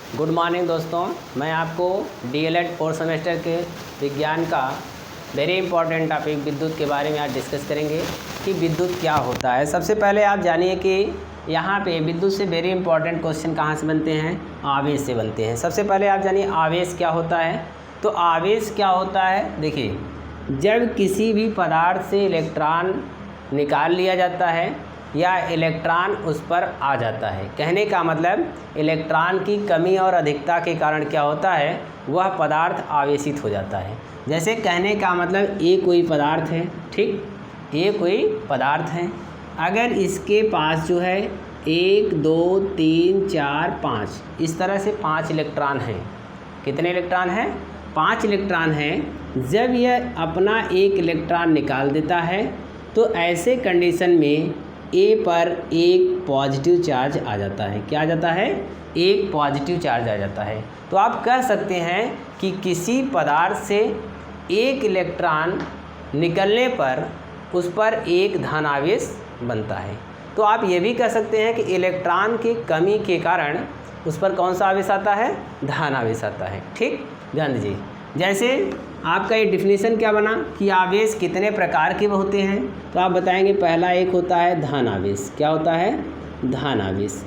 Good morning दोस्तों, मैं आपको डीएलएड 4 सेमेस्टर के विज्ञान का वेरी इंपॉर्टेंट टॉपिक विद्युत के बारे में आज डिस्कस करेंगे कि विद्युत क्या होता है। सबसे पहले आप जानिए कि यहाँ पे विद्युत से वेरी इंपॉर्टेंट क्वेश्चन कहाँ से बनते हैं, आवेश से बनते हैं। सबसे पहले आप जानिए आवेश क्या होता है। तो आवेश क्या होता है, देखिए जब किसी भी पदार्थ से इलेक्ट्रॉन निकाल लिया जाता है या इलेक्ट्रॉन उस पर आ जाता है, कहने का मतलब इलेक्ट्रॉन की कमी और अधिकता के कारण क्या होता है, वह पदार्थ आवेशित हो जाता है। जैसे कहने का मतलब ये कोई पदार्थ है, ठीक, ये कोई पदार्थ है, अगर इसके पास जो है 1 2 3 4 5 इस तरह से 5 इलेक्ट्रॉन हैं। कितने इलेक्ट्रॉन हैं? 5 इलेक्ट्रॉन हैं। जब यह अपना एक इलेक्ट्रॉन निकाल देता है तो ऐसे कंडीशन में ए पर एक पॉजिटिव चार्ज आ जाता है। क्या आ जाता है? एक पॉजिटिव चार्ज आ जाता है। तो आप कह सकते हैं कि किसी पदार्थ से एक इलेक्ट्रॉन निकलने पर उस पर एक धनावेश बनता है। तो आप ये भी कह सकते हैं कि इलेक्ट्रॉन की कमी के कारण उस पर कौन सा आवेश आता है? धनावेश आता है। ठीक, ध्यान दीजिए। जैसे आपका ये डिफिनीशन क्या बना कि आवेश कितने प्रकार के होते हैं, तो आप बताएंगे पहला एक होता है धन आवेश। क्या होता है? धन आवेश।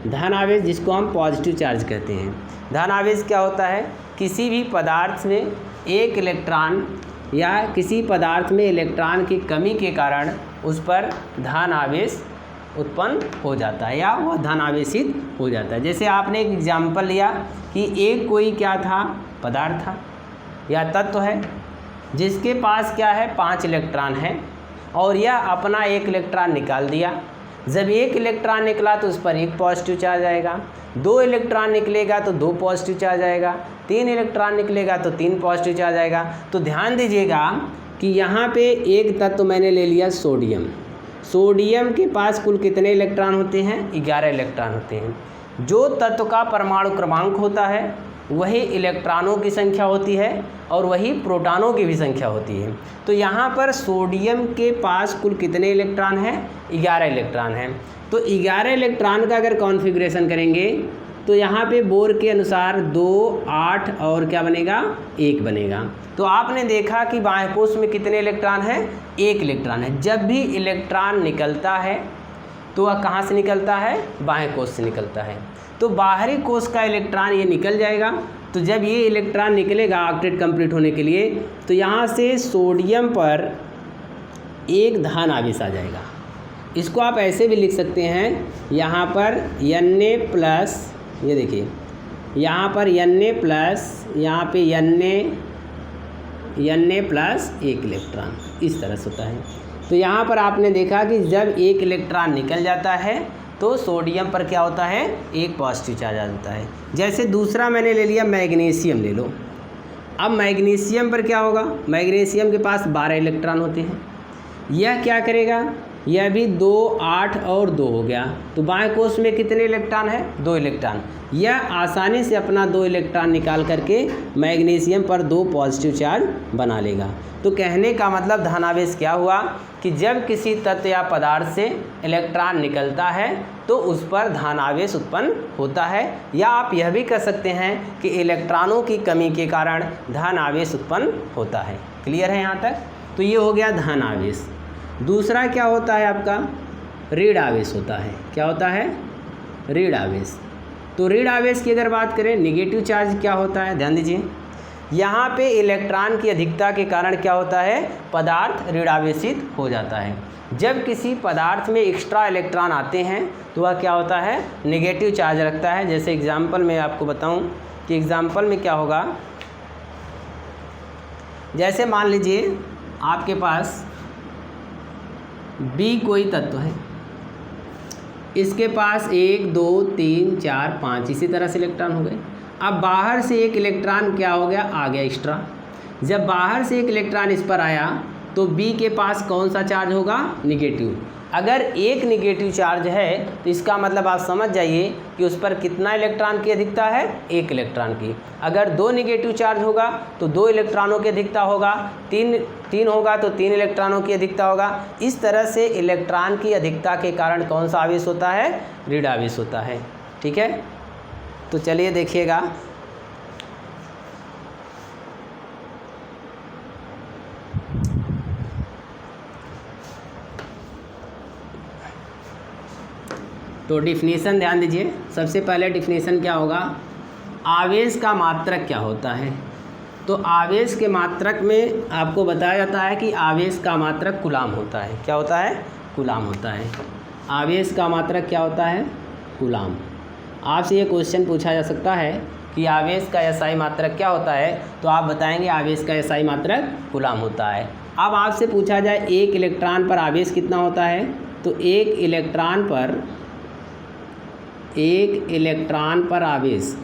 धन आवेश जिसको हम पॉजिटिव चार्ज कहते हैं। धन आवेश क्या होता है? किसी भी पदार्थ में एक इलेक्ट्रॉन या किसी पदार्थ में इलेक्ट्रॉन की कमी के कारण उस पर धन आवेश उत्पन्न हो जाता है या वह धन आवेशित हो जाता है। जैसे आपने एक एग्जाम्पल लिया कि एक कोई क्या था, पदार्थ था या तत्व है जिसके पास क्या है, 5 इलेक्ट्रॉन है और यह अपना एक इलेक्ट्रॉन निकाल दिया। जब एक इलेक्ट्रॉन निकला तो उस पर एक पॉजिटिव चार्ज आएगा, 2 इलेक्ट्रॉन निकलेगा तो 2 पॉजिटिव चार्ज आएगा, 3 इलेक्ट्रॉन निकलेगा तो 3 पॉजिटिव चार्ज आएगा। तो ध्यान दीजिएगा कि यहाँ पे एक तत्व मैंने ले लिया सोडियम। सोडियम के पास कुल कितने इलेक्ट्रॉन होते हैं? 11 इलेक्ट्रॉन होते हैं। जो तत्व का परमाणु क्रमांक होता है वही इलेक्ट्रॉनों की संख्या होती है और वही प्रोटॉनों की भी संख्या होती है। तो यहाँ पर सोडियम के पास कुल कितने इलेक्ट्रॉन हैं? 11 इलेक्ट्रॉन हैं। तो 11 इलेक्ट्रॉन का अगर कॉन्फ़िगरेशन करेंगे तो यहाँ पे बोर के अनुसार 2 8 और क्या बनेगा? 1 बनेगा। तो आपने देखा कि बाह्य कोश में कितने इलेक्ट्रॉन हैं? 1 इलेक्ट्रॉन है। जब भी इलेक्ट्रॉन निकलता है तो वह कहाँ से निकलता है? बाह्य कोश से निकलता है। तो बाहरी कोश का इलेक्ट्रॉन ये निकल जाएगा। तो जब ये इलेक्ट्रॉन निकलेगा ऑक्टेट कंप्लीट होने के लिए तो यहाँ से सोडियम पर एक धन आवेश आ जाएगा। इसको आप ऐसे भी लिख सकते हैं, यहाँ पर Na+, ये देखिए यहाँ पर Na+, यहाँ पे Na+ एक इलेक्ट्रॉन इस तरह से होता है। तो यहाँ पर आपने देखा कि जब एक इलेक्ट्रॉन निकल जाता है तो सोडियम पर क्या होता है? एक पॉजिटिव चार्ज आ जाता है। जैसे दूसरा मैंने ले लिया मैग्नीशियम, ले लो। अब मैग्नीशियम पर क्या होगा? मैग्नीशियम के पास 12 इलेक्ट्रॉन होते हैं। यह क्या करेगा? यह भी 2 8 और 2 हो गया। तो बाह्य कोश में कितने इलेक्ट्रॉन है? 2 इलेक्ट्रॉन। यह आसानी से अपना 2 इलेक्ट्रॉन निकाल करके मैग्नीशियम पर 2 पॉजिटिव चार्ज बना लेगा। तो कहने का मतलब धनावेश क्या हुआ कि जब किसी तत्व या पदार्थ से इलेक्ट्रॉन निकलता है तो उस पर धनावेश उत्पन्न होता है, या आप यह भी कह सकते हैं कि इलेक्ट्रॉनों की कमी के कारण धनावेश उत्पन्न होता है। क्लियर है यहाँ तक? तो ये हो गया धनावेश। दूसरा क्या होता है आपका? ऋण आवेश होता है। क्या होता है? ऋण आवेश। तो ऋण आवेश की अगर बात करें, नेगेटिव चार्ज क्या होता है? ध्यान दीजिए, यहाँ पे इलेक्ट्रॉन की अधिकता के कारण क्या होता है? पदार्थ ऋण आवेशित हो जाता है। जब किसी पदार्थ में एक्स्ट्रा इलेक्ट्रॉन आते हैं तो वह क्या होता है? नेगेटिव चार्ज रखता है। जैसे एग्जाम्पल में आपको बताऊं कि एग्जाम्पल में क्या होगा। जैसे मान लीजिए आपके पास B कोई तत्व है, इसके पास 1 2 3 4 5 इसी तरह से इलेक्ट्रॉन हो गए। अब बाहर से एक इलेक्ट्रॉन क्या हो गया? आ गया एक्स्ट्रा। जब बाहर से एक इलेक्ट्रॉन इस पर आया तो B के पास कौन सा चार्ज होगा? निगेटिव। अगर एक निगेटिव चार्ज है तो इसका मतलब आप समझ जाइए कि उस पर कितना इलेक्ट्रॉन की अधिकता है? 1 इलेक्ट्रॉन की। अगर 2 निगेटिव चार्ज होगा तो 2 इलेक्ट्रॉनों की अधिकता होगा, 3 होगा तो 3 इलेक्ट्रॉनों की अधिकता होगा। इस तरह से इलेक्ट्रॉन की अधिकता के कारण कौन सा आवेश होता है? ऋण आवेश होता है। ठीक है। तो चलिए देखिएगा। तो डिफिनीशन ध्यान दीजिए। सबसे पहले डिफिनीशन क्या होगा, आवेश का मात्रक क्या होता है। तो आवेश के मात्रक में आपको बताया जाता है कि आवेश का मात्रक कूलाम होता है। क्या होता है? कूलाम होता है। आवेश का मात्रक क्या होता है? कूलाम। आपसे ये क्वेश्चन पूछा जा सकता है कि आवेश का एसआई मात्रक क्या होता है, तो आप बताएंगे आवेश का एसआई मात्रक कूलाम होता है। अब आपसे पूछा जाए एक इलेक्ट्रॉन पर आवेश कितना होता है, तो एक इलेक्ट्रॉन पर आवेश,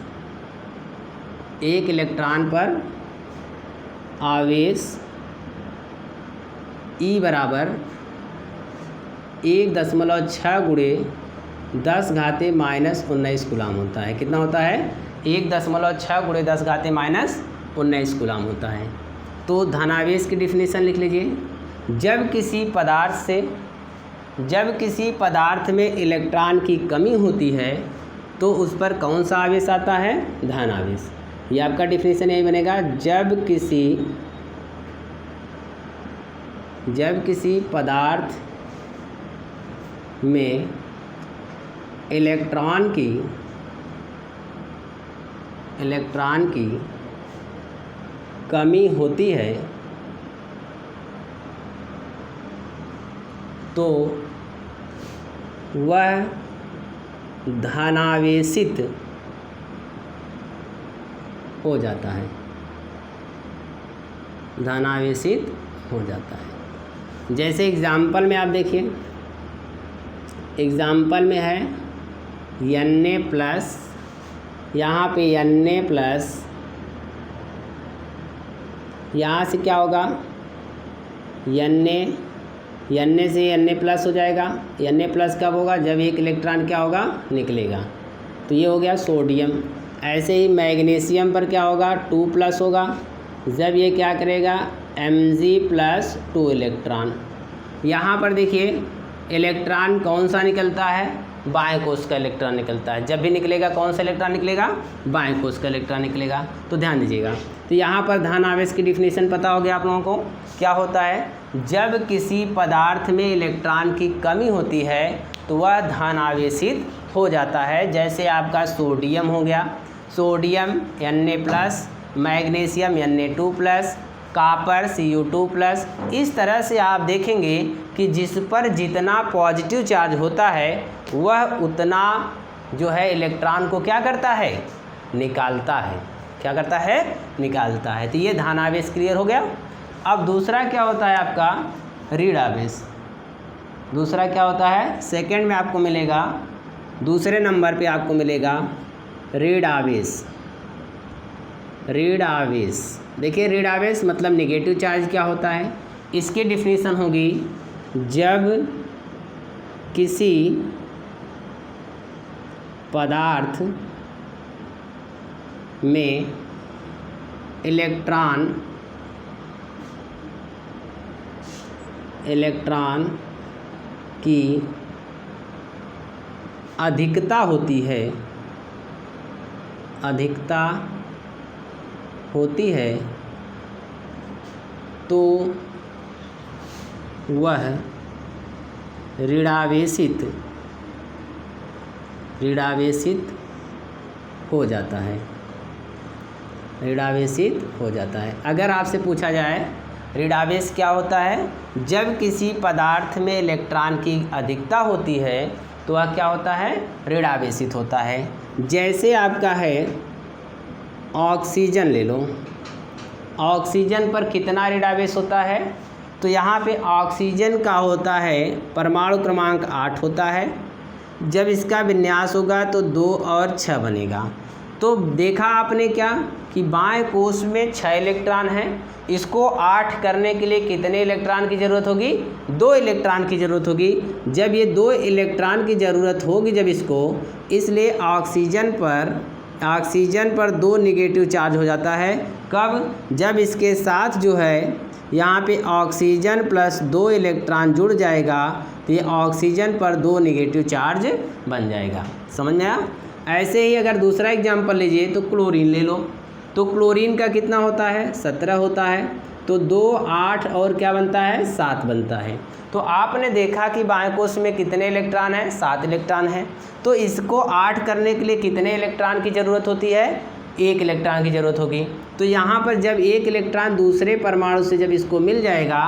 एक इलेक्ट्रॉन पर आवेश E बराबर 1.6 गुणे 10⁻⁻19 कूलाम होता है। कितना होता है? 1.6 गुणे 10⁻⁻19 कूलाम होता है। तो धनावेश की डिफिनीशन लिख लीजिए। जब किसी पदार्थ में इलेक्ट्रॉन की कमी होती है तो उस पर कौन सा आवेश आता है? धन आवेश। ये आपका डिफिनीशन यही बनेगा। जब किसी पदार्थ में इलेक्ट्रॉन की कमी होती है तो वह धनावेशित हो जाता है, धनावेशित हो जाता है। जैसे एग्जाम्पल में आप देखिए, एग्जाम्पल में है Na+, यहाँ पे Na+, यहाँ से क्या होगा, Na से Na+ हो जाएगा। Na+ कब होगा? जब एक इलेक्ट्रॉन क्या होगा? निकलेगा। तो ये हो गया सोडियम। ऐसे ही मैग्नीशियम पर क्या होगा? 2+ होगा। जब ये क्या करेगा? Mg+2 electron. यहाँ पर देखिए इलेक्ट्रॉन कौन सा निकलता है? बाएं कोष का इलेक्ट्रॉन निकलता है। जब भी निकलेगा कौन सा इलेक्ट्रॉन निकलेगा? बाएं कोष का इलेक्ट्रॉन निकलेगा। तो ध्यान दीजिएगा। तो यहाँ पर धन आवेश की डिफिनीशन पता हो गया आप लोगों को। क्या होता है? जब किसी पदार्थ में इलेक्ट्रॉन की कमी होती है तो वह धन आवेशित हो जाता है। जैसे आपका सोडियम हो गया, sodium Na+, magnesium Na2+, copper Cu2+। इस तरह से आप देखेंगे कि जिस पर जितना पॉजिटिव चार्ज होता है वह उतना जो है इलेक्ट्रॉन को क्या करता है? निकालता है। क्या करता है? निकालता है। तो ये धनावेश क्लियर हो गया। अब दूसरा क्या होता है आपका? ऋण आवेश। दूसरा क्या होता है? सेकंड में आपको मिलेगा, दूसरे नंबर पे आपको मिलेगा ऋण आवेश। ऋण आवेश, देखिए ऋण आवेश मतलब नेगेटिव चार्ज क्या होता है? इसकी डिफिनीशन होगी, जब किसी पदार्थ में इलेक्ट्रॉन की अधिकता होती है तो वह ऋणावेशित हो जाता है। ऋणावेशित हो जाता है। अगर आपसे पूछा जाए ऋणावेश क्या होता है? जब किसी पदार्थ में इलेक्ट्रॉन की अधिकता होती है तो वह क्या होता है? ऋणावेशित होता है। जैसे आपका है ऑक्सीजन ले लो, ऑक्सीजन पर कितना ऋणावेश होता है? तो यहाँ पे ऑक्सीजन का होता है परमाणु क्रमांक 8 होता है। जब इसका विन्यास होगा तो 2 और 6 बनेगा। तो देखा आपने क्या कि बाएं कोष में 6 इलेक्ट्रॉन हैं, इसको 8 करने के लिए कितने इलेक्ट्रॉन की ज़रूरत होगी? 2 इलेक्ट्रॉन की ज़रूरत होगी। जब ये 2 इलेक्ट्रॉन की ज़रूरत होगी जब इसको, इसलिए ऑक्सीजन पर 2 निगेटिव चार्ज हो जाता है। कब? जब इसके साथ जो है यहाँ पे ऑक्सीजन प्लस 2 इलेक्ट्रॉन जुड़ जाएगा तो ये ऑक्सीजन पर 2 निगेटिव चार्ज बन जाएगा। समझ में आया? ऐसे ही अगर दूसरा एग्जाम्पल लीजिए तो क्लोरीन ले लो, तो क्लोरीन का कितना होता है 17 होता है, तो 2 8 और क्या बनता है 7 बनता है। तो आपने देखा कि बाएं कोश में कितने इलेक्ट्रॉन हैं 7 इलेक्ट्रॉन हैं। तो इसको 8 करने के लिए कितने इलेक्ट्रॉन की ज़रूरत होती है 1 इलेक्ट्रॉन की ज़रूरत होगी। तो यहाँ पर जब 1 इलेक्ट्रॉन दूसरे परमाणु से जब इसको मिल जाएगा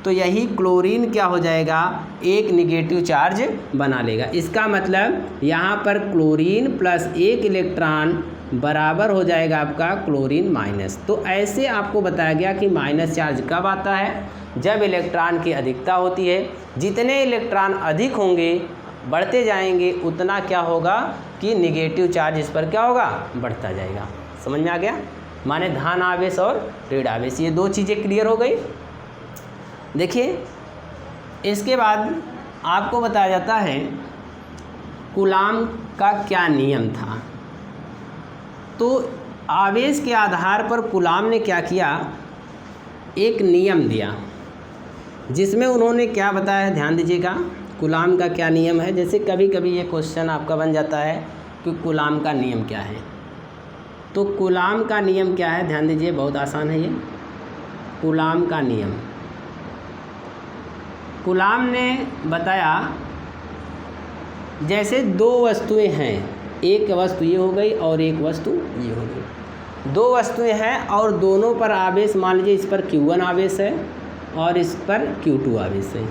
तो यही क्लोरीन क्या हो जाएगा एक निगेटिव चार्ज बना लेगा। इसका मतलब यहाँ पर क्लोरीन प्लस 1 इलेक्ट्रॉन बराबर हो जाएगा आपका क्लोरीन माइनस। तो ऐसे आपको बताया गया कि माइनस चार्ज कब आता है जब इलेक्ट्रॉन की अधिकता होती है। जितने इलेक्ट्रॉन अधिक होंगे बढ़ते जाएंगे उतना क्या होगा कि निगेटिव चार्ज इस पर क्या होगा बढ़ता जाएगा। समझ में आ गया, माने धन आवेश और ऋण आवेश, ये 2 चीज़ें क्लियर हो गई। देखिए इसके बाद आपको बताया जाता है कूलाम का क्या नियम था। तो आवेश के आधार पर कूलाम ने क्या किया, एक नियम दिया जिसमें उन्होंने क्या बताया, ध्यान दीजिएगा कूलाम का क्या नियम है। जैसे कभी कभी ये क्वेश्चन आपका बन जाता है कि कूलाम का नियम क्या है। तो कूलाम का नियम क्या है, ध्यान दीजिए, बहुत आसान है ये। कूलाम का नियम, कूलाम ने बताया जैसे 2 वस्तुएं हैं, एक वस्तु ये हो गई और एक वस्तु ये हो गई। 2 वस्तुएं हैं और दोनों पर आवेश, मान लीजिए इस पर Q1 आवेश है और इस पर Q2 आवेश है,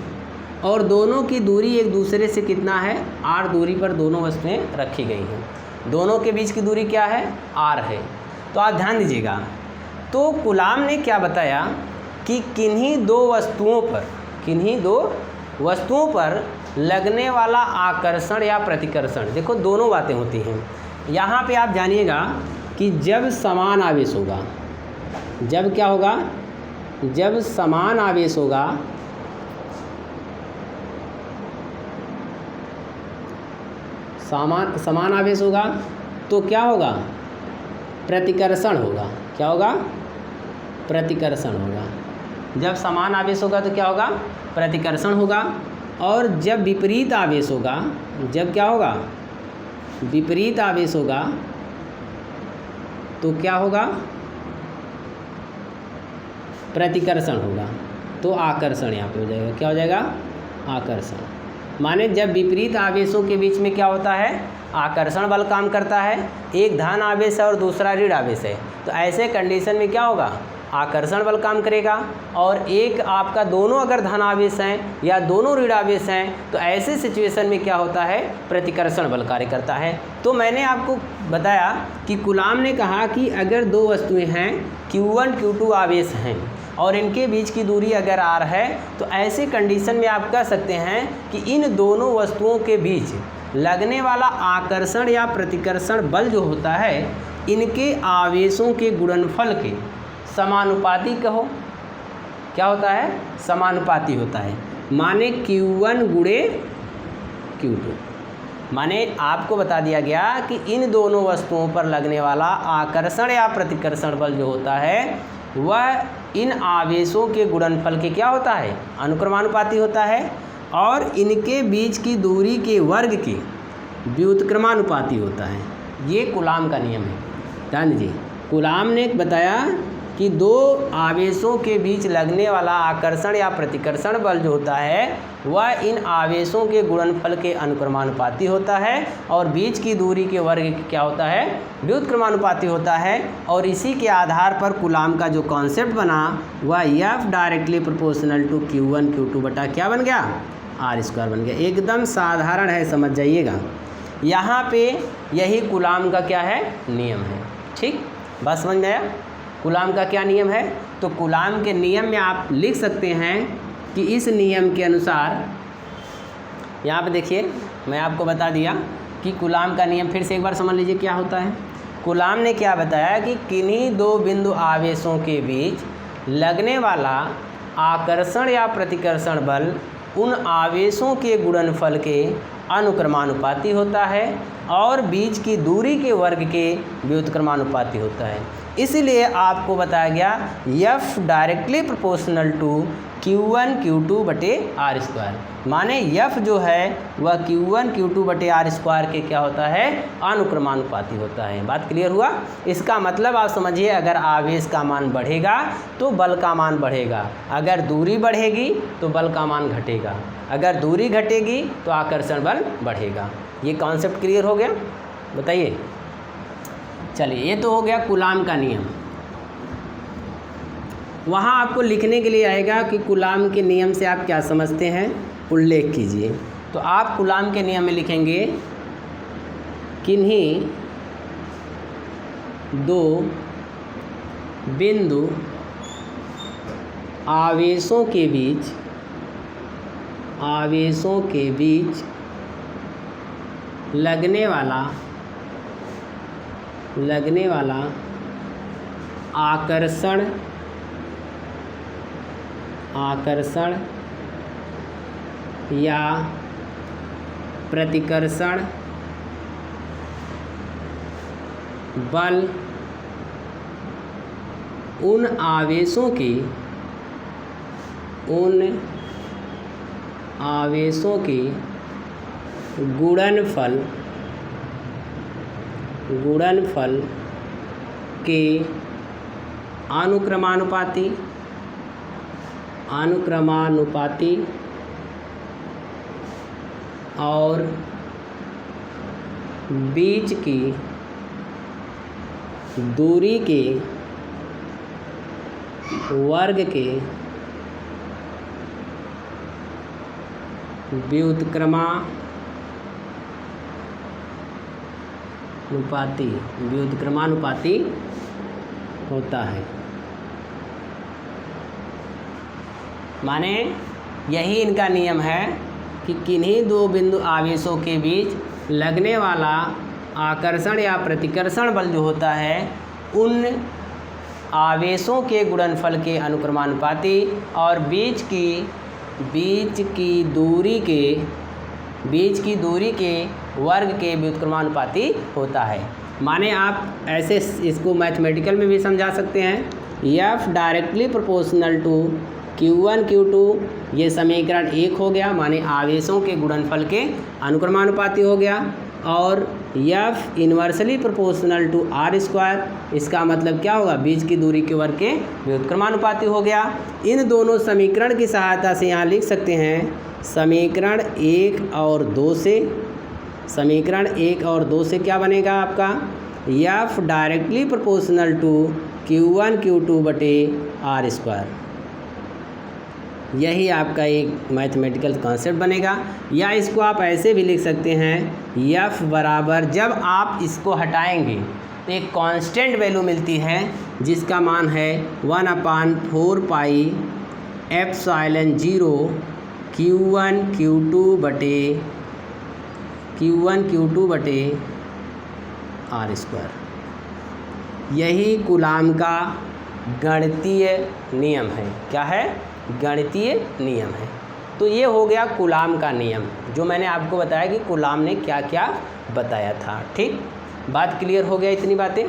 और दोनों की दूरी एक दूसरे से कितना है r दूरी पर दोनों वस्तुएं रखी गई हैं। दोनों के बीच की दूरी क्या है r है। तो आप ध्यान दीजिएगा, तो कूलाम ने क्या बताया कि किन्हीं 2 वस्तुओं पर लगने वाला आकर्षण या प्रतिकर्षण, देखो दोनों बातें होती हैं। यहाँ पे आप जानिएगा कि जब समान आवेश होगा, जब क्या होगा, जब समान आवेश होगा समान आवेश होगा तो क्या होगा प्रतिकर्षण होगा। क्या होगा प्रतिकर्षण होगा। जब समान आवेश होगा तो क्या होगा प्रतिकर्षण होगा, और जब विपरीत आवेश होगा, जब क्या होगा विपरीत आवेश होगा तो क्या होगा प्रतिकर्षण होगा। तो आकर्षण यहाँ पे हो जाएगा, क्या हो जाएगा आकर्षण। माने जब विपरीत आवेशों के बीच में क्या होता है आकर्षण बल काम करता है, एक धन आवेश है और दूसरा ऋण आवेश है, तो ऐसे कंडीशन में क्या होगा आकर्षण बल काम करेगा। और एक आपका दोनों अगर धन आवेश हैं या दोनों ऋण आवेश हैं तो ऐसे सिचुएशन में क्या होता है प्रतिकर्षण बल कार्य करता है। तो मैंने आपको बताया कि कूलाम ने कहा कि अगर 2 वस्तुएं हैं Q1 Q2 आवेश हैं और इनके बीच की दूरी अगर r है तो ऐसे कंडीशन में आप कह सकते हैं कि इन दोनों वस्तुओं के बीच लगने वाला आकर्षण या प्रतिकर्षण बल जो होता है इनके आवेशों के गुणनफल के समानुपाती कहो। क्या होता है समानुपाती होता है। माने Q1 गुणे Q2, माने आपको बता दिया गया कि इन दोनों वस्तुओं पर लगने वाला आकर्षण या प्रतिकर्षण बल जो होता है वह इन आवेशों के गुणनफल के क्या होता है अनुक्रमानुपाती होता है, और इनके बीच की दूरी के वर्ग के व्युत्क्रमानुपाती होता है। ये कूलाम का नियम है। ध्यान दीजिए, कूलाम ने बताया कि 2 आवेशों के बीच लगने वाला आकर्षण या प्रतिकर्षण बल जो होता है वह इन आवेशों के गुणनफल के अनुक्रमानुपाती होता है और बीच की दूरी के वर्ग क्या होता है व्युत्क्रमानुपाती होता है। और इसी के आधार पर कूलाम का जो कॉन्सेप्ट बना वह F directly proportional to Q1 Q2 बटा क्या बन गया r² बन गया। एकदम साधारण है, समझ जाइएगा। यहाँ पे यही कूलाम का क्या है नियम है। ठीक, बस समझ में आया कूलाम का क्या नियम है। तो कूलाम के नियम में आप लिख सकते हैं कि इस नियम के अनुसार, यहाँ पे देखिए मैं आपको बता दिया कि कूलाम का नियम फिर से एक बार समझ लीजिए क्या होता है। कूलाम ने क्या बताया कि किन्हीं 2 बिंदु आवेशों के बीच लगने वाला आकर्षण या प्रतिकर्षण बल उन आवेशों के गुणनफल के अनुक्रमानुपाती होता है और बीच की दूरी के वर्ग के व्युत्क्रमानुपाती होता है। इसलिए आपको बताया गया F directly proportional to Q1 Q2 बटे आर स्क्वायर, माने F जो है वह Q1 Q2 बटे आर स्क्वायर के क्या होता है, अनुक्रमानुपाती होता है। बात क्लियर हुआ। इसका मतलब आप समझिए, अगर आवेश का मान बढ़ेगा तो बल का मान बढ़ेगा, अगर दूरी बढ़ेगी तो बल का मान घटेगा, अगर दूरी घटेगी तो आकर्षण बल बढ़ेगा। ये कॉन्सेप्ट क्लियर हो गया, बताइए। चलिए, ये तो हो गया कूलाम का नियम। वहाँ आपको लिखने के लिए आएगा कि कूलाम के नियम से आप क्या समझते हैं, उल्लेख कीजिए। तो आप कूलाम के नियम में लिखेंगे, किन्हीं दो बिंदु आवेशों के बीच लगने वाला आकर्षण या प्रतिकर्षण बल उन आवेशों के गुणनफल के अनुक्रमानुपाती और बीच की दूरी के वर्ग के व्युत्क्रमानुपाती होता है। माने यही इनका नियम है कि किन्हीं दो बिंदु आवेशों के बीच लगने वाला आकर्षण या प्रतिकर्षण बल जो होता है, उन आवेशों के गुणनफल के अनुक्रमानुपाती और बीच की दूरी के वर्ग के व्युत्क्रमानुपाती होता है। माने आप ऐसे इसको मैथमेटिकल में भी समझा सकते हैं। F directly proportional to Q1 Q2, ये समीकरण 1 हो गया, माने आवेशों के गुणनफल के अनुक्रमानुपाती हो गया। और F inversely proportional to R square, इसका मतलब क्या होगा, बीच की दूरी के वर्ग के व्युत्क्रमानुपाती हो गया। इन दोनों समीकरण की सहायता से यहाँ लिख सकते हैं, समीकरण 1 और 2 से क्या बनेगा आपका, F directly proportional to Q1 Q2 बटे आर स्क्वायर। यही आपका एक मैथमेटिकल कॉन्सेप्ट बनेगा। या इसको आप ऐसे भी लिख सकते हैं, F बराबर, जब आप इसको हटाएंगे तो एक कांस्टेंट वैल्यू मिलती है जिसका मान है 1/4 पाई एप्सिलॉन 0 Q1 Q2 बटे आर स्क्वायर। यही कूलाम का गणितीय नियम है। क्या है, गणितीय नियम है। तो ये हो गया कूलाम का नियम, जो मैंने आपको बताया कि कूलाम ने क्या क्या बताया था। ठीक, बात क्लियर हो गया, इतनी बातें।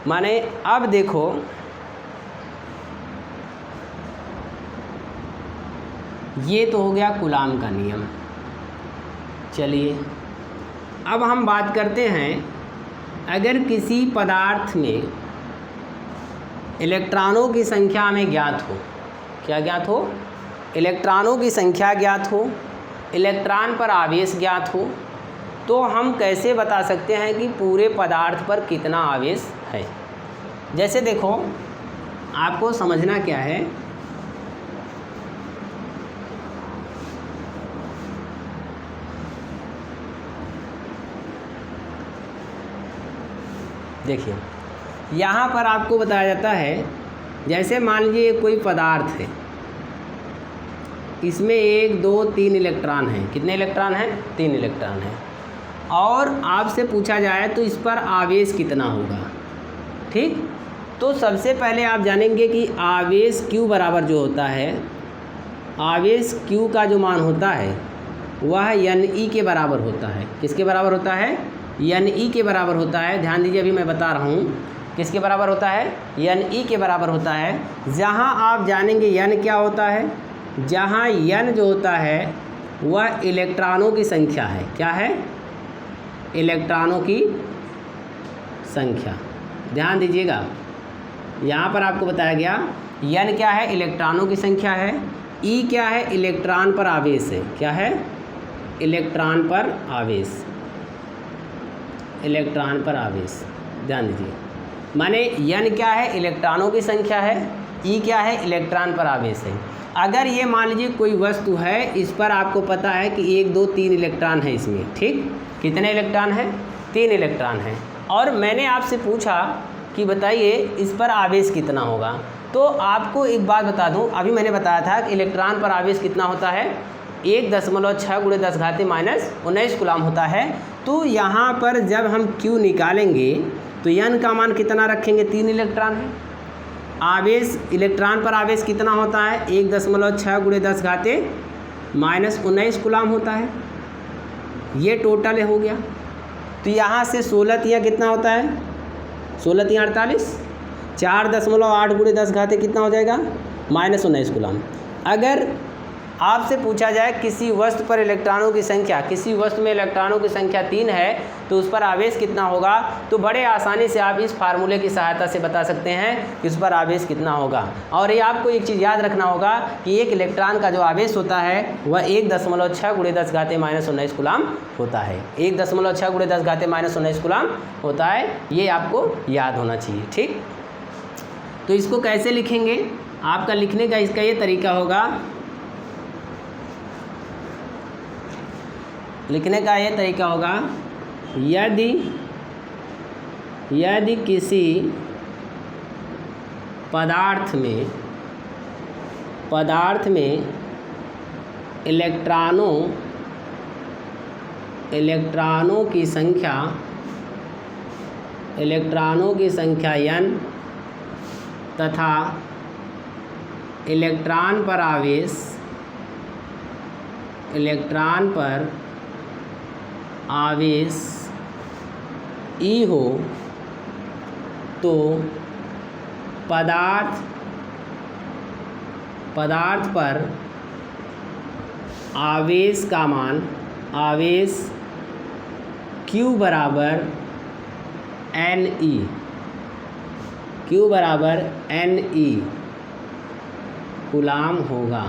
माने अब देखो, ये तो हो गया कूलाम का नियम। चलिए अब हम बात करते हैं, अगर किसी पदार्थ में इलेक्ट्रॉनों की संख्या हमें ज्ञात हो, क्या ज्ञात हो, इलेक्ट्रॉनों की संख्या ज्ञात हो, इलेक्ट्रॉन पर आवेश ज्ञात हो, तो हम कैसे बता सकते हैं कि पूरे पदार्थ पर कितना आवेश है। जैसे देखो, आपको समझना क्या है, देखिए यहाँ पर आपको बताया जाता है, जैसे मान लीजिए कोई पदार्थ है, इसमें 1 2 3 इलेक्ट्रॉन हैं। कितने इलेक्ट्रॉन हैं, 3 इलेक्ट्रॉन हैं। और आपसे पूछा जाए तो इस पर आवेश कितना होगा। ठीक, तो सबसे पहले आप जानेंगे कि आवेश Q बराबर जो होता है, आवेश Q का जो मान होता है वह NE के बराबर होता है। किसके बराबर होता है, NE के बराबर होता है। ध्यान दीजिए, अभी मैं बता रहा हूँ किसके बराबर होता है, NE के बराबर होता है। जहाँ आप जानेंगे N क्या होता है, जहाँ N जो होता है वह इलेक्ट्रॉनों की संख्या है। क्या है, इलेक्ट्रॉनों की संख्या। ध्यान दीजिएगा, यहाँ पर आपको बताया गया N क्या है, इलेक्ट्रॉनों की संख्या है। E क्या है, इलेक्ट्रॉन पर आवेश है। क्या है, इलेक्ट्रॉन पर आवेश, इलेक्ट्रॉन पर आवेश। ध्यान दीजिए, माने N क्या है, इलेक्ट्रॉनों की संख्या है, E क्या है, इलेक्ट्रॉन पर आवेश है। अगर ये मान लीजिए कोई वस्तु है, इस पर आपको पता है कि 1 2 3 इलेक्ट्रॉन है इसमें, ठीक, कितने इलेक्ट्रॉन हैं, 3 इलेक्ट्रॉन हैं, और मैंने आपसे पूछा कि बताइए इस पर आवेश कितना होगा, तो आपको एक बात बता दूं, अभी मैंने बताया था कि इलेक्ट्रॉन पर आवेश कितना होता है, 1.6 × 10⁻⁹ कूलम होता है। तो यहाँ पर जब हम Q निकालेंगे तो N का मान कितना रखेंगे, 3 इलेक्ट्रॉन है। आवेश, इलेक्ट्रॉन पर आवेश कितना होता है, 1.6 × 10⁻⁹ कूलम होता है। ये टोटल हो गया। तो यहाँ से 16 तियाँ कितना होता है, 16 तियाँ 48, 4.8 × 10 कितना हो जाएगा, -19 कूलम। अगर आपसे पूछा जाए किसी वस्तु पर इलेक्ट्रॉनों की संख्या, किसी वस्तु में इलेक्ट्रॉनों की संख्या 3 है तो उस पर आवेश कितना होगा, तो बड़े आसानी से आप इस फार्मूले की सहायता से बता सकते हैं कि उस पर आवेश कितना होगा। और ये आपको एक चीज़ याद रखना होगा कि एक इलेक्ट्रॉन का जो आवेश होता है वह 1.6 × 10⁻⁹ कूलम होता है। 1.6 × 10⁻⁹ कूलम होता है, ये आपको याद होना चाहिए, ठीक। तो इसको कैसे लिखेंगे, आपका लिखने का इसका ये तरीका होगा, लिखने का ये तरीका होगा, यदि किसी पदार्थ में इलेक्ट्रॉनों की संख्या n तथा इलेक्ट्रॉन पर आवेश E हो, तो पदार्थ पर आवेश का मान, आवेश Q बराबर NE, Q बराबर NE कूलाम होगा।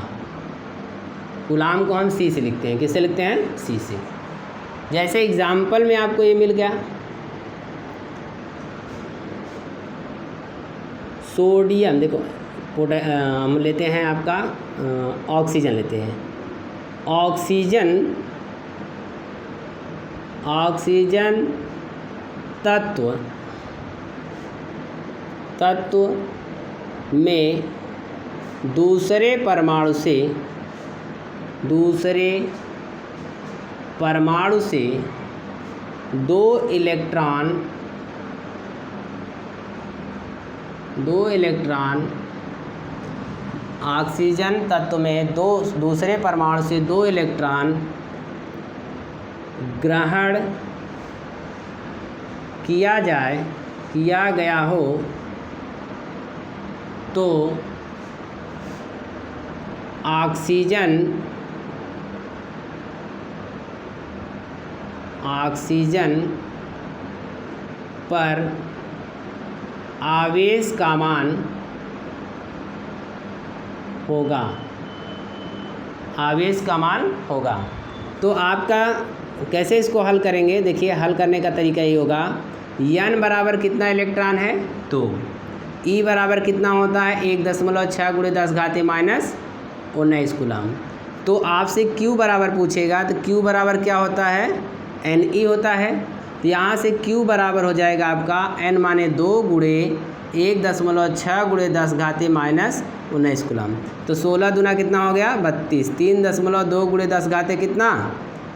कूलाम को हम C से लिखते हैं, किससे लिखते हैं, C से। जैसे एग्जाम्पल में आपको ये मिल गया, सोडियम, देखो हम लेते हैं आपका ऑक्सीजन लेते हैं, ऑक्सीजन तत्व में दूसरे परमाणु से 2 इलेक्ट्रॉन ऑक्सीजन तत्व में दूसरे परमाणु से 2 इलेक्ट्रॉन ग्रहण किया गया हो तो ऑक्सीजन पर आवेश का मान होगा। तो आपका कैसे इसको हल करेंगे, देखिए हल करने का तरीका ये होगा, n बराबर कितना इलेक्ट्रॉन है, तो E बराबर कितना होता है, 1.6 × 10⁻⁹ कूलम। तो आपसे Q बराबर पूछेगा तो Q बराबर क्या होता है, Ne होता है। तो यहाँ से Q बराबर हो जाएगा आपका n माने 2 × 1.6 × 10⁻⁹ कूलम। तो 16 दूना कितना हो गया, 32, 3.2 × 10 कितना,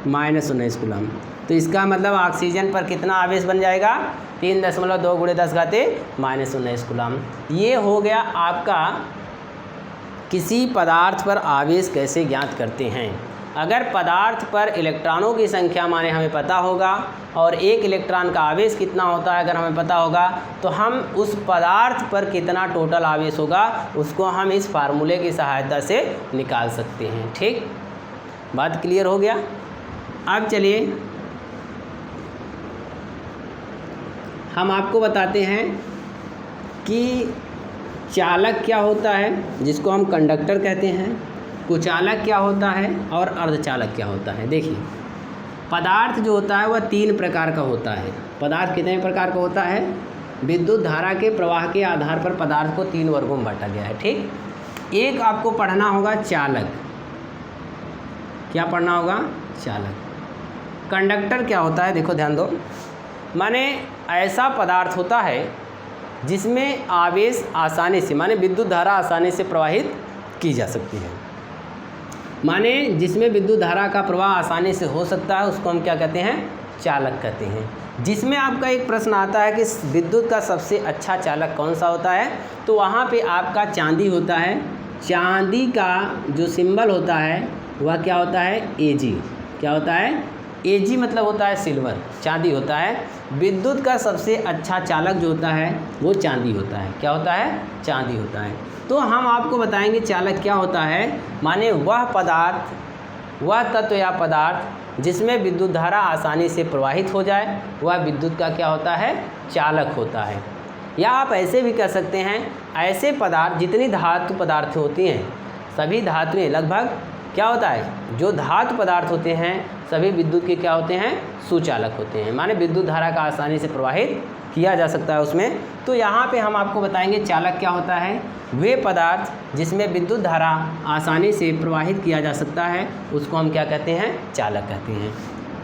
-19 कूलम। तो इसका मतलब ऑक्सीजन पर कितना आवेश बन जाएगा, 3.2 × 10 -19 कूलम। ये हो गया आपका किसी पदार्थ पर आवेश कैसे ज्ञात करते हैं। अगर पदार्थ पर इलेक्ट्रॉनों की संख्या माने हमें पता होगा और एक इलेक्ट्रॉन का आवेश कितना होता है अगर हमें पता होगा, तो हम उस पदार्थ पर कितना टोटल आवेश होगा उसको हम इस फार्मूले की सहायता से निकाल सकते हैं। ठीक, बात क्लियर हो गया। अब चलिए हम आपको बताते हैं कि चालक क्या होता है, जिसको हम कंडक्टर कहते हैं, कुचालक क्या होता है और अर्धचालक क्या होता है। देखिए, पदार्थ जो होता है वह 3 प्रकार का होता है। पदार्थ कितने प्रकार का होता है? विद्युत धारा के प्रवाह के आधार पर पदार्थ को 3 वर्गों में बांटा गया है। ठीक, एक आपको पढ़ना होगा चालक। क्या पढ़ना होगा? चालक। कंडक्टर क्या होता है? देखो ध्यान दो, माने ऐसा पदार्थ होता है जिसमें आवेश आसानी से, माने विद्युत धारा आसानी से प्रवाहित की जा सकती है, माने जिसमें विद्युत धारा का प्रवाह आसानी से हो सकता है उसको हम क्या कहते हैं? चालक कहते हैं। जिसमें आपका एक प्रश्न आता है कि विद्युत का सबसे अच्छा चालक कौन सा होता है, तो वहाँ पे आपका चांदी होता है। चांदी का जो सिंबल होता है वह क्या होता है? Ag। क्या होता है? Ag मतलब होता है सिल्वर, चांदी होता है। विद्युत का सबसे अच्छा चालक जो होता है वो चांदी होता है। क्या होता है? चांदी होता है। तो हम आपको बताएंगे चालक क्या होता है, माने वह पदार्थ, वह तत्व या पदार्थ जिसमें विद्युत धारा आसानी से प्रवाहित हो जाए, वह विद्युत का क्या होता है? चालक होता है। या आप ऐसे भी कह सकते हैं, ऐसे पदार्थ, जितनी धातु पदार्थ होती हैं सभी धातुएं लगभग क्या होता है, जो धातु पदार्थ होते हैं सभी विद्युत के क्या होते हैं? सुचालक होते हैं, माने विद्युत धारा का आसानी से प्रवाहित किया जा सकता है उसमें। तो यहाँ पे हम आपको बताएंगे चालक क्या होता है। वे पदार्थ जिसमें विद्युत धारा आसानी से प्रवाहित किया जा सकता है उसको हम क्या कहते हैं? चालक कहते हैं।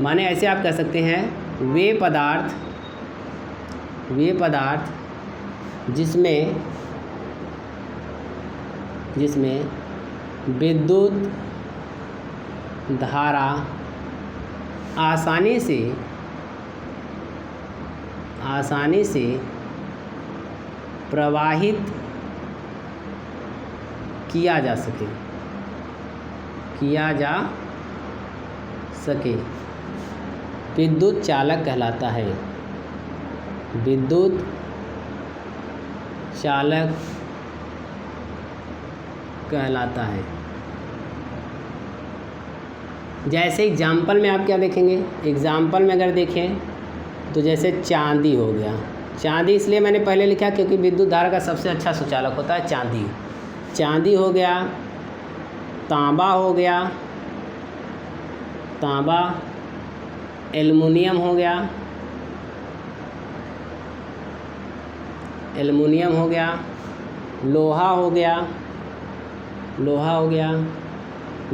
माने ऐसे आप कह सकते हैं, वे पदार्थ जिसमें विद्युत धारा आसानी से प्रवाहित किया जा सके विद्युत चालक कहलाता है। विद्युत चालक कहलाता है। जैसे एग्जाम्पल में आप क्या देखेंगे? एग्जाम्पल में अगर देखें तो जैसे चांदी हो गया। चांदी इसलिए मैंने पहले लिखा क्योंकि विद्युत धारा का सबसे अच्छा सुचालक होता है चांदी। चांदी हो गया, तांबा हो गया, तांबा, एल्युमिनियम हो गया, एल्युमिनियम हो गया, लोहा हो गया, लोहा हो गया,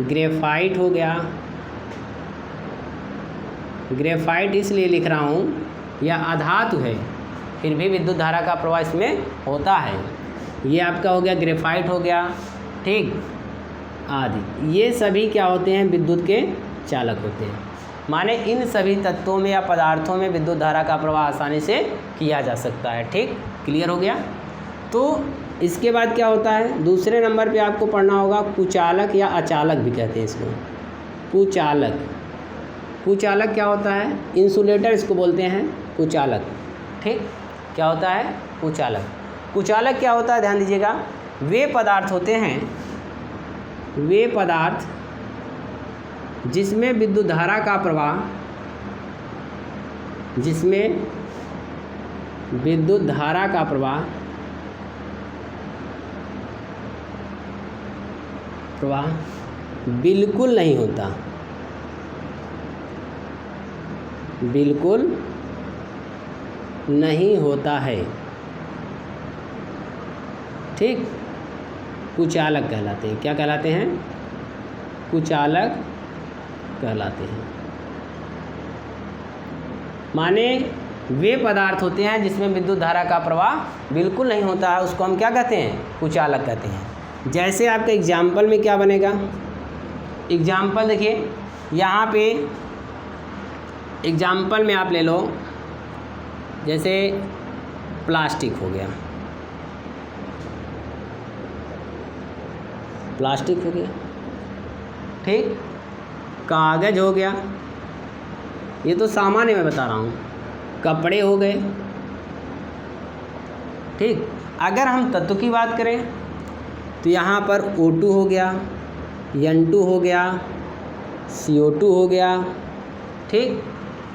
ग्रेफाइट हो गया। ग्रेफाइट इसलिए लिख रहा हूँ, यह अधातु है फिर भी विद्युत धारा का प्रवाह इसमें होता है। ये आपका हो गया ग्रेफाइट हो गया, ठीक, आदि। ये सभी क्या होते हैं? विद्युत के चालक होते हैं। माने इन सभी तत्वों में या पदार्थों में विद्युत धारा का प्रवाह आसानी से किया जा सकता है। ठीक, क्लियर हो गया। तो इसके बाद क्या होता है? दूसरे नंबर पे आपको पढ़ना होगा कुचालक या अचालक भी कहते हैं इसको। कुचालक, कुचालक क्या होता है? इंसुलेटर इसको बोलते हैं कुचालक। ठीक, क्या होता है? कुचालक। कुचालक क्या होता है? ध्यान दीजिएगा, वे पदार्थ होते हैं, वे पदार्थ जिसमें विद्युत धारा का प्रवाह, जिसमें विद्युत धारा का प्रवाह बिल्कुल नहीं होता, बिल्कुल नहीं होता है। ठीक, कुचालक कहलाते हैं। क्या कहलाते हैं? कुचालक कहलाते हैं। माने वे पदार्थ होते हैं जिसमें विद्युत धारा का प्रवाह बिल्कुल नहीं होता है, उसको हम क्या कहते हैं? कुचालक कहते हैं। जैसे आपका एग्जाम्पल में क्या बनेगा? एग्जाम्पल देखिए, यहाँ पे एग्जाम्पल में आप ले लो, जैसे प्लास्टिक हो गया, प्लास्टिक हो गया, ठीक। कागज़ हो गया, ये तो सामान्य मैं बता रहा हूँ, कपड़े हो गए। ठीक, अगर हम तत्व की बात करें तो यहाँ पर O2 हो गया, N2 हो गया, CO2 हो गया। ठीक,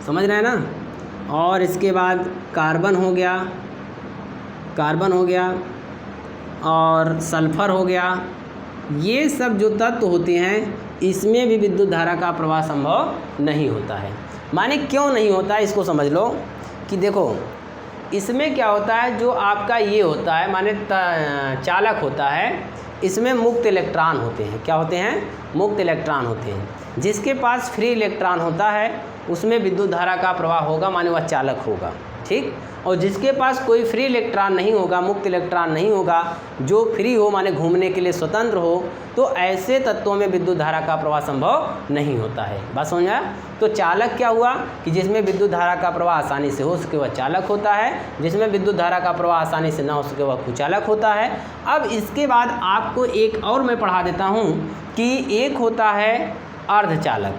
समझ रहे हैं ना। और इसके बाद कार्बन हो गया, और सल्फ़र हो गया। ये सब जो तत्व होते हैं इसमें भी विद्युत धारा का प्रवाह संभव नहीं होता है। माने क्यों नहीं होता है, इसको समझ लो कि देखो इसमें क्या होता है, जो आपका ये होता है माने चालक होता है, इसमें मुक्त इलेक्ट्रॉन होते हैं। क्या होते हैं? मुक्त इलेक्ट्रॉन होते हैं। जिसके पास फ्री इलेक्ट्रॉन होता है उसमें विद्युत धारा का प्रवाह होगा, माने वह चालक होगा। ठीक, और जिसके पास कोई फ्री इलेक्ट्रॉन नहीं होगा, मुक्त इलेक्ट्रॉन नहीं होगा, जो फ्री हो माने घूमने के लिए स्वतंत्र हो, तो ऐसे तत्वों में विद्युत धारा का प्रवाह संभव नहीं होता है। बात समझ आया? तो चालक क्या हुआ कि जिसमें विद्युत धारा का प्रवाह आसानी से हो सके वह चालक होता है, जिसमें विद्युत धारा का प्रवाह आसानी से ना हो सके वह कुचालक होता है। अब इसके बाद आपको एक और मैं पढ़ा देता हूँ कि एक होता है अर्धचालक,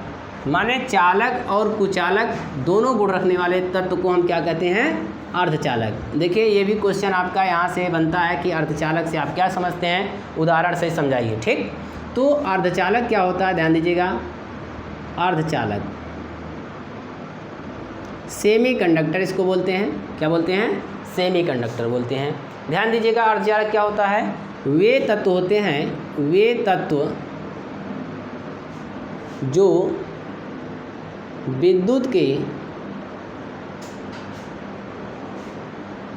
माने चालक और कुचालक दोनों गुण रखने वाले तत्व को हम क्या कहते हैं? अर्धचालक। देखिए ये भी क्वेश्चन आपका यहाँ से बनता है कि अर्धचालक से आप क्या समझते हैं, उदाहरण से समझाइए। ठीक, तो अर्धचालक क्या होता है, ध्यान दीजिएगा। अर्धचालक सेमीकंडक्टर इसको बोलते हैं। क्या बोलते हैं? सेमीकंडक्टर बोलते हैं। ध्यान दीजिएगा, अर्धचालक क्या होता है? वे तत्व होते हैं, वे तत्व जो विद्युत के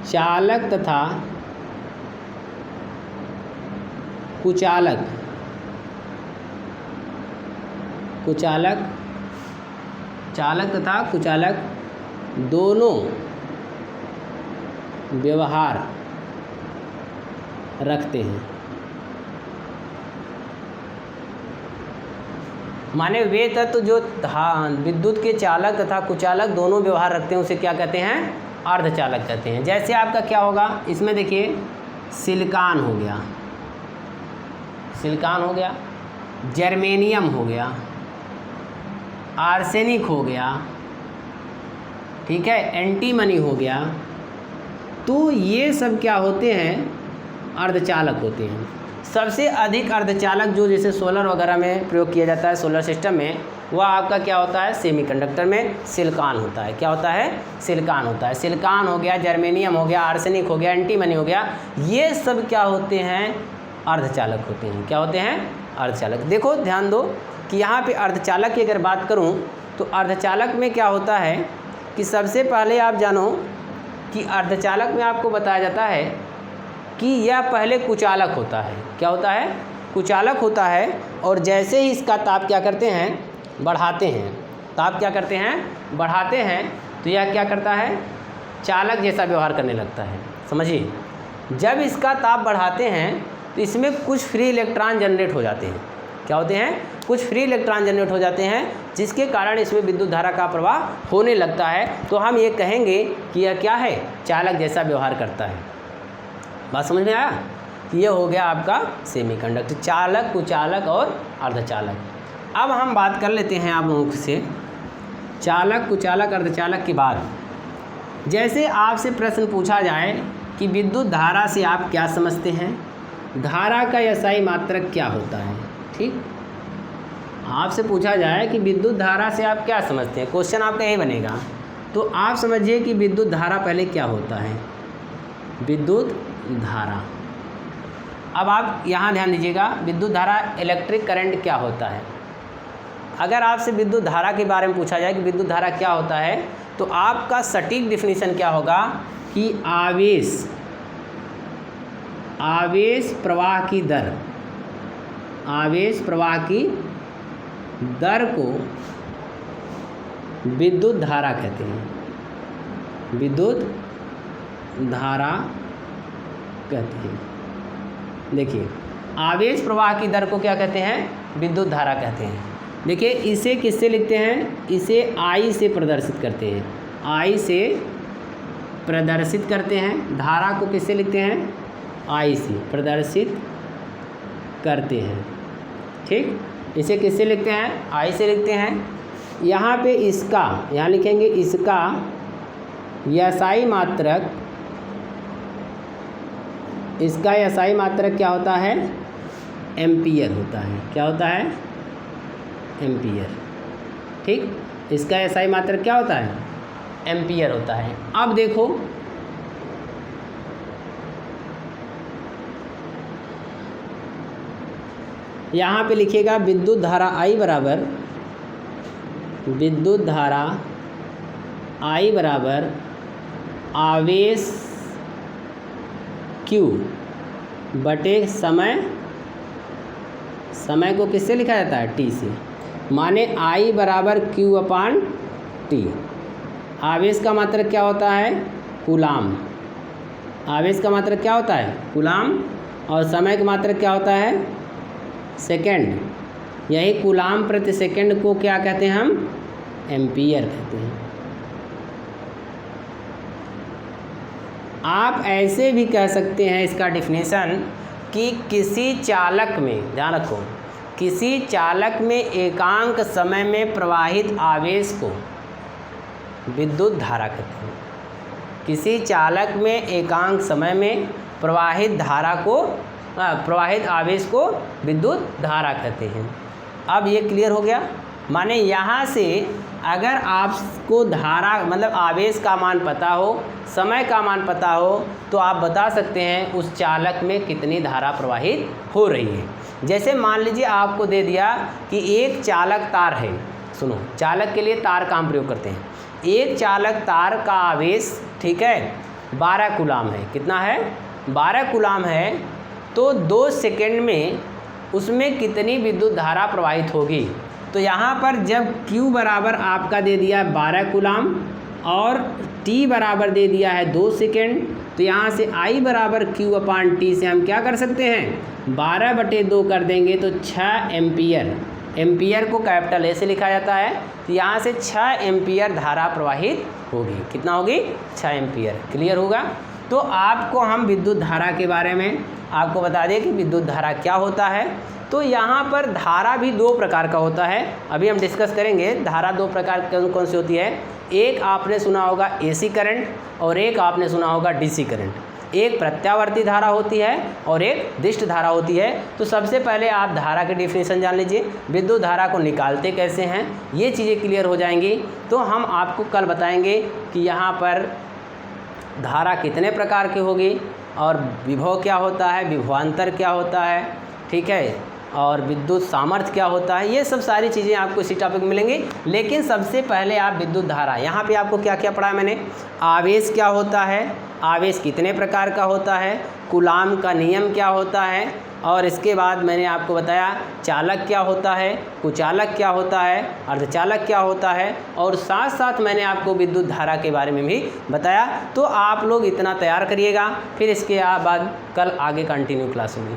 चालक तथा कुचालक चालक तथा कुचालक दोनों व्यवहार रखते हैं। माने वे तत्व जो विद्युत के चालक तथा कुचालक दोनों व्यवहार रखते हैं उसे क्या कहते हैं? अर्धचालक कहते हैं। जैसे आपका क्या होगा, इसमें देखिए सिलिकॉन हो गया, जर्मेनियम हो गया, आर्सेनिक हो गया, ठीक है, एंटीमनी हो गया। तो ये सब क्या होते हैं? अर्धचालक होते हैं। सबसे अधिक अर्धचालक जो जैसे सोलर वगैरह में प्रयोग किया जाता है, सोलर सिस्टम में, वह आपका क्या होता है? सेमीकंडक्टर में सिलिकॉन होता है। क्या होता है? सिलिकॉन होता है। सिलिकॉन हो गया, जर्मेनियम हो गया, आर्सेनिक हो गया, एंटीमनी हो गया, ये सब क्या होते हैं? अर्धचालक होते हैं। क्या होते हैं? अर्धचालक। देखो ध्यान दो कि यहाँ पे अर्धचालक की अगर बात करूँ तो अर्धचालक में क्या होता है कि सबसे पहले आप जानो कि अर्धचालक में आपको बताया जाता है कि यह पहले कुचालक होता है। क्या होता है? कुचालक होता है। और जैसे ही इसका ताप क्या करते हैं? बढ़ाते हैं। ताप क्या करते हैं? बढ़ाते हैं। तो यह क्या करता है? चालक जैसा व्यवहार करने लगता है। समझिए, जब इसका ताप बढ़ाते हैं तो इसमें कुछ फ्री इलेक्ट्रॉन जनरेट हो जाते हैं। क्या होते हैं? कुछ फ्री इलेक्ट्रॉन जनरेट हो जाते हैं, जिसके कारण इसमें विद्युत धारा का प्रवाह होने लगता है। तो हम ये कहेंगे कि यह क्या है? चालक जैसा व्यवहार करता है। बात समझ में आया? ये हो गया आपका सेमीकंडक्टर, चालक, कुचालक और अर्धचालक। अब हम बात कर लेते हैं आप लोगों से चालक, कुचालक, अर्धचालक के बाद। जैसे आपसे प्रश्न पूछा जाए कि विद्युत धारा से आप क्या समझते हैं, धारा का SI मात्रक क्या होता है। ठीक, आपसे पूछा जाए कि विद्युत धारा से आप क्या समझते हैं, क्वेश्चन आपका यही बनेगा। तो आप समझिए कि विद्युत धारा पहले क्या होता है। विद्युत धारा, अब आप यहाँ ध्यान दीजिएगा, विद्युत धारा इलेक्ट्रिक करंट क्या होता है। अगर आपसे विद्युत धारा के बारे में पूछा जाए कि विद्युत धारा क्या होता है, तो आपका सटीक डिफिनीशन क्या होगा कि आवेश प्रवाह की दर, आवेश प्रवाह की दर को विद्युत धारा कहते हैं। विद्युत धारा कहते हैं। देखिए, आवेश प्रवाह की दर को क्या कहते हैं? विद्युत धारा कहते हैं। देखिए, इसे किससे लिखते हैं? इसे I से प्रदर्शित करते हैं। I से प्रदर्शित करते हैं। धारा को किससे लिखते हैं? I से प्रदर्शित करते हैं। ठीक, इसे किससे लिखते हैं? I से लिखते हैं। यहाँ पे इसका, यहाँ लिखेंगे इसका SI मात्रक, इसका SI मात्रक क्या होता है? एम्पियर होता है। क्या होता है? एम्पियर। ठीक, इसका SI मात्रक क्या होता है? एम्पियर होता है। अब देखो यहाँ पे लिखिएगा विद्युत धारा I बराबर, विद्युत धारा I बराबर आवेश Q बटे समय, समय को किससे लिखा जाता है? T से। माने I बराबर Q अपान T। आवेश का मात्रक क्या होता है? कूलाम। आवेश का मात्रक क्या होता है? कूलाम। और समय का मात्रक क्या होता है? सेकंड। यही कूलाम प्रति सेकंड को क्या कहते हैं हम? एम्पियर कहते हैं। आप ऐसे भी कह सकते हैं इसका डिफिनेशन कि किसी चालक में, ध्यान रखो, किसी चालक में एकांक समय में प्रवाहित आवेश को विद्युत धारा कहते हैं। किसी चालक में एकांक समय में प्रवाहित धारा को, प्रवाहित आवेश को विद्युत धारा कहते हैं। अब ये क्लियर हो गया। माने यहाँ से अगर आपको धारा मतलब आवेश का मान पता हो, समय का मान पता हो, तो आप बता सकते हैं उस चालक में कितनी धारा प्रवाहित हो रही है। जैसे मान लीजिए आपको दे दिया कि एक चालक तार है। सुनो, चालक के लिए तार का हम प्रयोग करते हैं। एक चालक तार का आवेश, ठीक है, 12 कूलाम है। कितना है? 12 कूलाम है। तो 2 सेकंड में उसमें कितनी विद्युत धारा प्रवाहित होगी? तो यहाँ पर जब Q बराबर आपका दे दिया 12 कूलाम और T बराबर दे दिया है 2 सेकेंड, तो यहाँ से I बराबर Q अपान T से हम क्या कर सकते हैं? 12/2 कर देंगे तो 6 एम्पियर। एम्पियर को कैपिटल A से लिखा जाता है। तो यहाँ से 6 एम्पियर धारा प्रवाहित होगी। कितना होगी? 6 एम्पियर। क्लियर होगा? तो आपको हम विद्युत धारा के बारे में आपको बता दें कि विद्युत धारा क्या होता है। तो यहाँ पर धारा भी 2 प्रकार का होता है। अभी हम डिस्कस करेंगे धारा 2 प्रकार कौन कौन सी होती है। एक आपने सुना होगा AC करंट और एक आपने सुना होगा DC करंट। एक प्रत्यावर्ती धारा होती है और एक दिष्ट धारा होती है। तो सबसे पहले आप धारा के डिफिनेशन जान लीजिए, विद्युत धारा को निकालते कैसे हैं, ये चीज़ें क्लियर हो जाएंगी। तो हम आपको कल बताएंगे कि यहाँ पर धारा कितने प्रकार की होगी और विभव क्या होता है, विभवांतर क्या होता है, ठीक है, और विद्युत सामर्थ्य क्या होता है। ये सब सारी चीज़ें आपको इसी टॉपिक में मिलेंगी। लेकिन सबसे पहले आप विद्युत धारा, यहाँ पे आपको क्या क्या पढ़ा है मैंने? आवेश क्या होता है, आवेश कितने प्रकार का होता है, कूलाम का नियम क्या होता है, और इसके बाद मैंने आपको बताया चालक क्या होता है, कुचालक क्या होता है, अर्धचालक क्या होता है, और साथ साथ मैंने आपको विद्युत धारा के बारे में भी बताया। तो आप लोग इतना तैयार करिएगा, फिर इसके बाद कल आगे कंटिन्यू क्लास होगी।